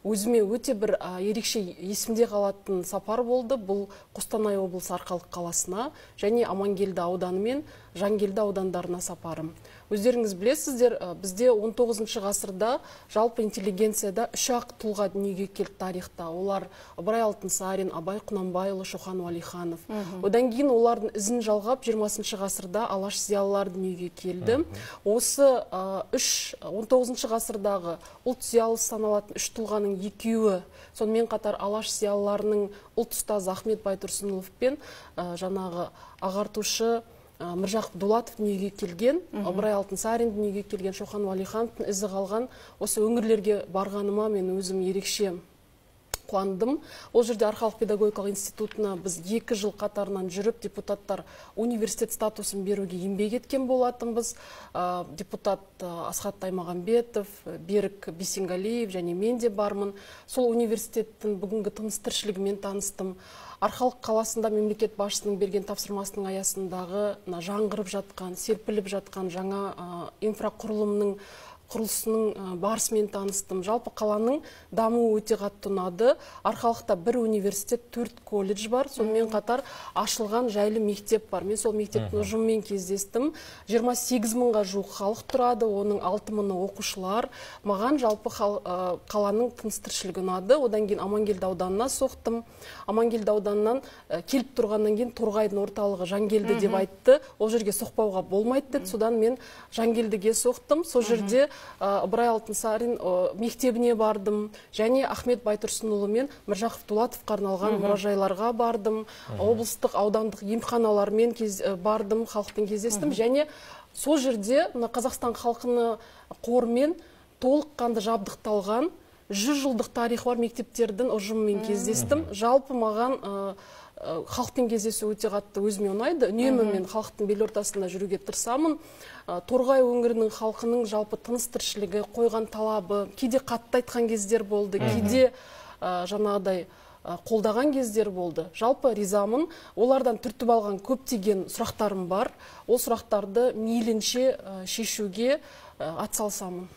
өзіме өте бір ерекше есімде қалатын сапар болды. Бұл Қостанай облысы Арқалық қаласына және Амангелді ауданы мен Жангелді аудандарына сапарым. Өздеріңіз білесіздер, бізде 19 ғасырда жалпы интеллигенцияда 3-ақ тұлға дүниеге келді тарихта. Олар Ыбырай Алтынсарин, Абай Құнанбайұлы, Шоқан Уәлиханов. Одан кейін олардың ізін жалғап 20 ғасырда Алаш зиялылар дүниеге келді. Осы 19 ғасырдағы ұлт зиялысы саналатын 3 тұлғаның екеуі, сонымен қатар Алаш зиялыларының ұлт ұстазы Ахмет Байтұрсынұлы пен жаңағы ағартушы Міржақып Дулатов дүниеге келген, Ыбырай Алтынсарин дүниеге келген, Шоқан Уәлихановтың ізі қалған осы өңірлерге барғаныма мен өзім ерекше қуандым. Ол жерде Арқалық педагогикалық институтына біз 2 жыл қатарынан жүріп, депутаттар университет статусын беруге еңбек еткен болатынбыз. Депутат Асхат Аймағамбетов, Берік Бейсенғалиев және мен де бармын. Сол университеттің бүгінгі тыныс-тіршілігімен таныстым. Арқалық қаласында мемлекет басшысының берген тапсырмасының аясындағы жаңғырып жатқан, серпіліп жатқан жаңа инфрақұрылымның құрылысының барысымен таныстым. Жалпы қаланың дамуы өте қатты ұнады. Арқалықта 1 университет, 4 колледж бар. Сонымен қатар ашылған жайлы мектеп бар. Мен сол мектептің ұжымымен кездестім. 28 мыңға жуық халық тұрады, оның 6 мыңы оқушылар. Маған жалпы қаланың тыныс-тіршілігі ұнады. Одан кейін Амангелді ауданына соқтым. Амангелді ауданынан келіп тұрғаннан кейін Торғайдың орталығы Жангелді деп айтты. Ол жерге соқпауға болмайды деді. Содан мен Жангелдіге соқтым. Сол жерде Ыбырай Алтынсарин мектебіне бардым, және Ахмет Байтұрсынұлы мен Міржақып Дулатовқа арналған мұражайларға бардым, облыстық аудандық емханалармен бардым, халықпен кездестім, және сол жерде Қазақстан халқына қорымен толыққанды жабдықталған 100 жылдық тарихы бар мектептердің ұжымымен кездестім. Жалпы маған халықпен кездесу өте қатты өзіме ұнайды. Үнемі мен халықтың бел ортасында жүруге тырысамын. Торғай өңірінің халқының жалпы тыныс-тіршілігі, қойған талабы, кейде қатты айтқан кездер болды, кейде жаңағыдай қолдаған кездер болды. Жалпы ризамын. Олардан түртіп алған көптеген сұрақтарым бар. Ол сұрақтарды мейлінше шешуге атсалысамын.